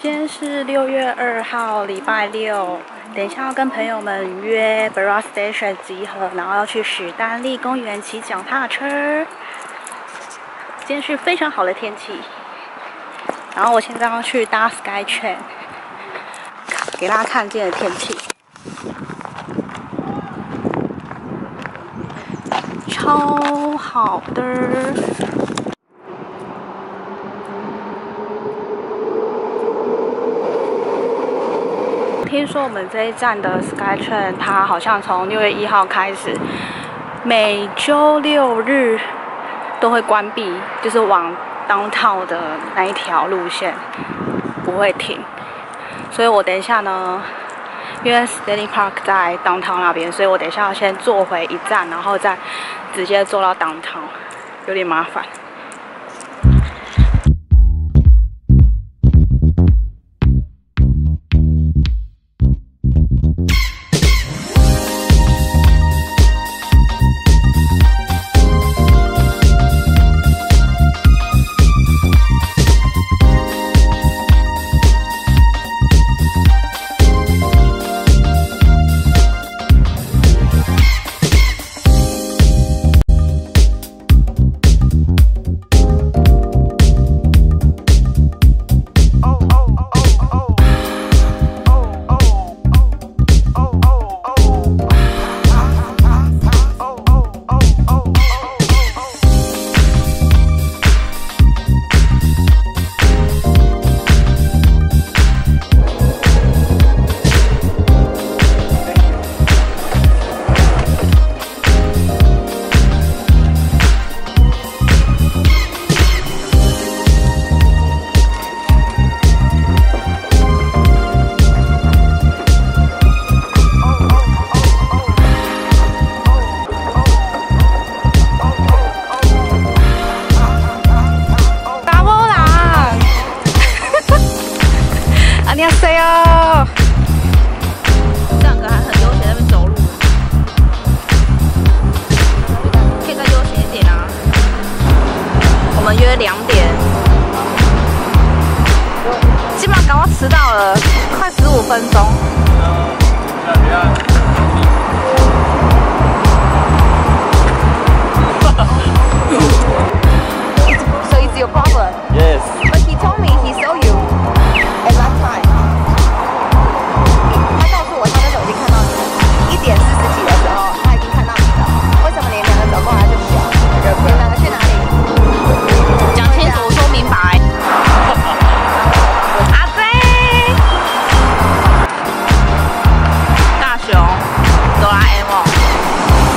今天是6月2号，礼拜六。等一下要跟朋友们约 Barat Station 集合，然后要去史丹利公园骑脚踏车。今天是非常好的天气。然后我现在要去搭 Skytrain， 给大家看今天的天气。超好的。听说我们这一站的 Skytrain， 它好像从6月1号开始，每周6日都会关闭，就是往 downtown 的那一条路线不会停。所以我等一下呢，因为 Stanley Park 在 downtown 那边，所以我等一下要先坐回一站，然后再直接坐到 downtown， 有点麻烦。안녕하세요。这两个还很悠闲在那边走路，可以再悠闲一点啊。我们约2点，基本上赶快迟到了，快15分钟。So it's your problem? Yes. But he told me he saw you at that time. 他告诉我他那时候已经看到你，1点40几的时候他已经看到你了。为什么你们2个走过来就不讲？你们2个去哪里？讲清楚，说明白。阿飞，大熊，哆啦 A 梦。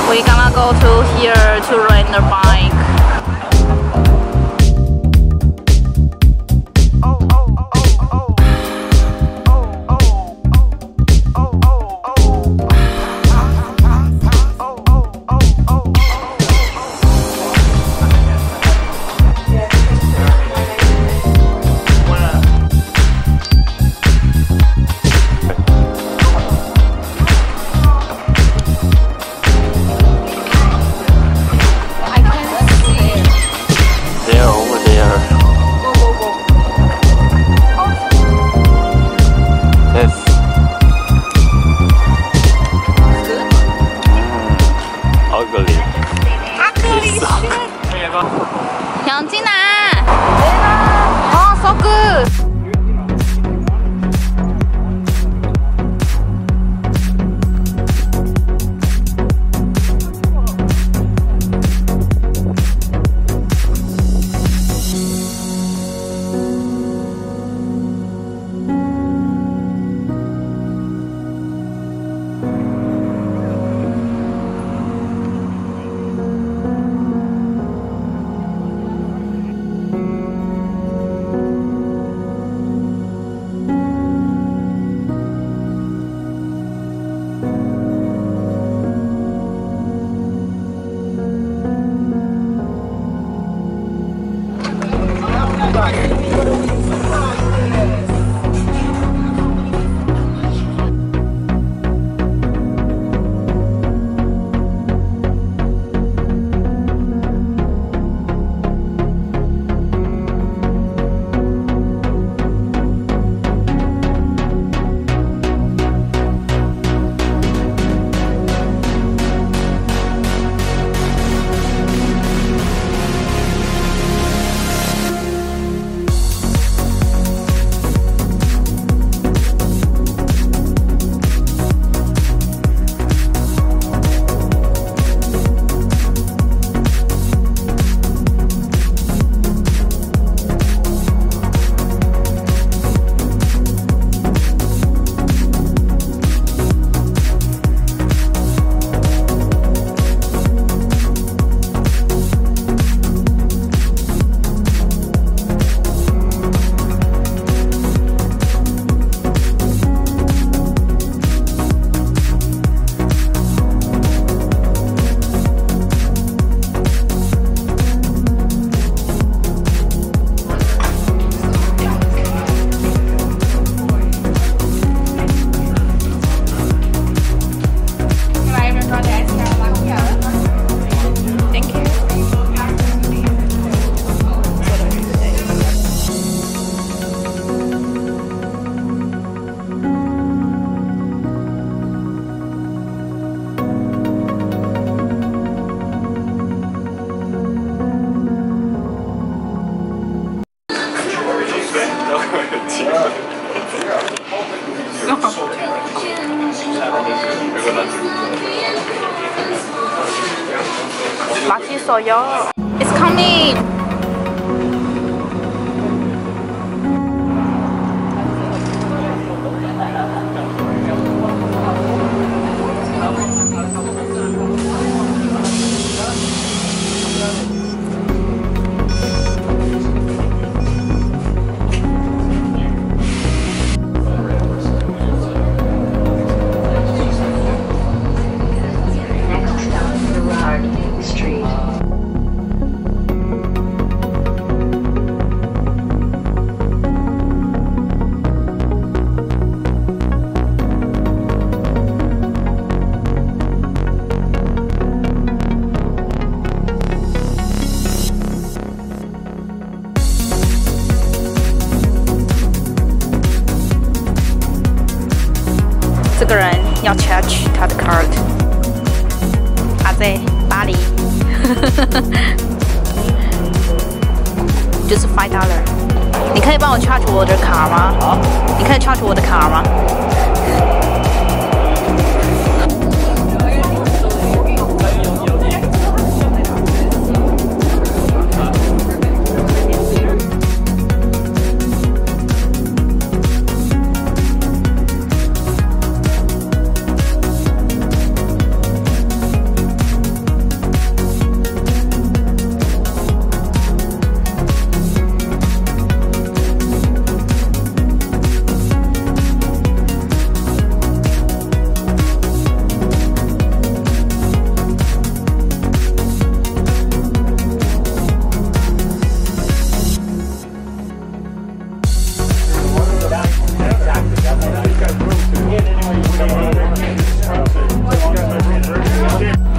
We gonna go to here to rent a bike. 맛있어요. It's coming. Street. 这个人要 charge 他的 card。他在巴黎，就是$5。你可以帮我 charge 我的卡吗？好。你可以 charge 我的卡吗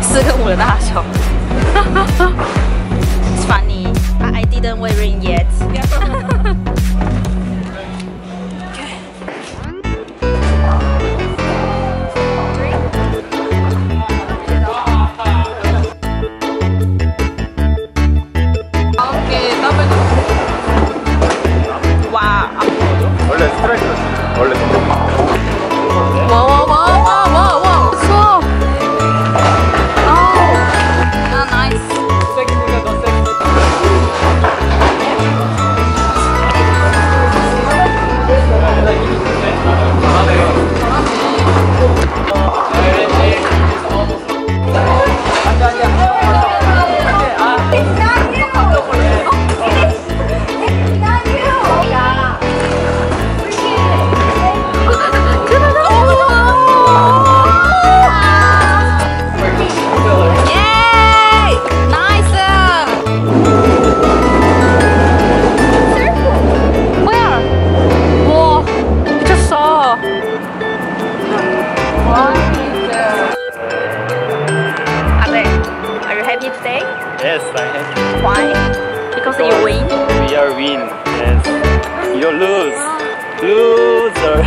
？4跟5的大小。It's funny, but I didn't wear it yet. 와, 원래 스트라이크였어. 원래 와, 수업. 아, 나이스. Today? Yes, I have. Why? Because you win? We are win. Yes. You lose. Loser.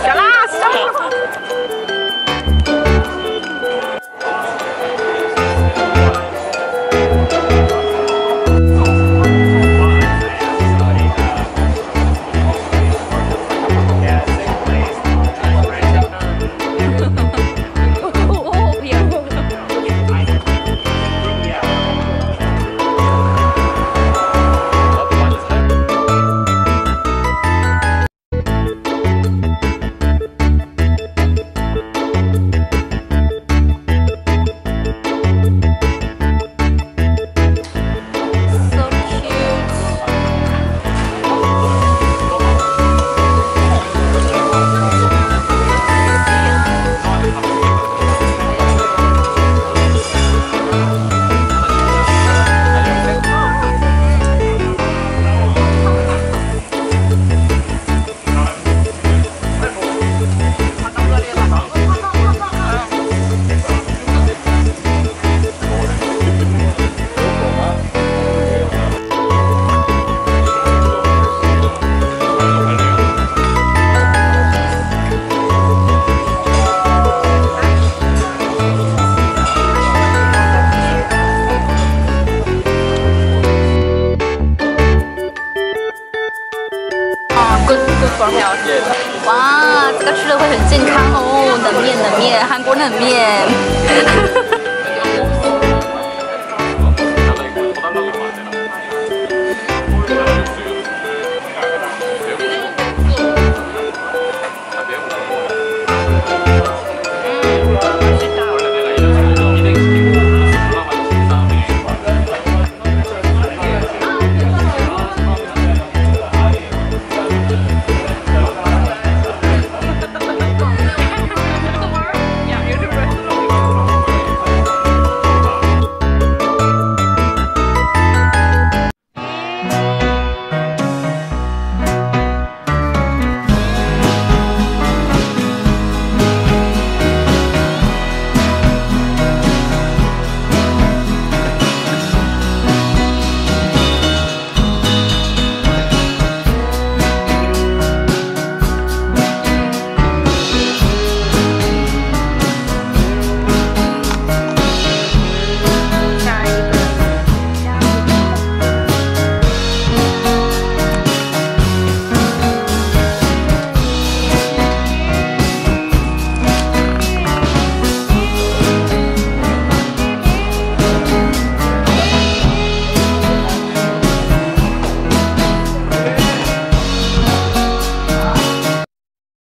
Shut up! 哇，这个吃了会很健康哦，冷面，韩国冷面。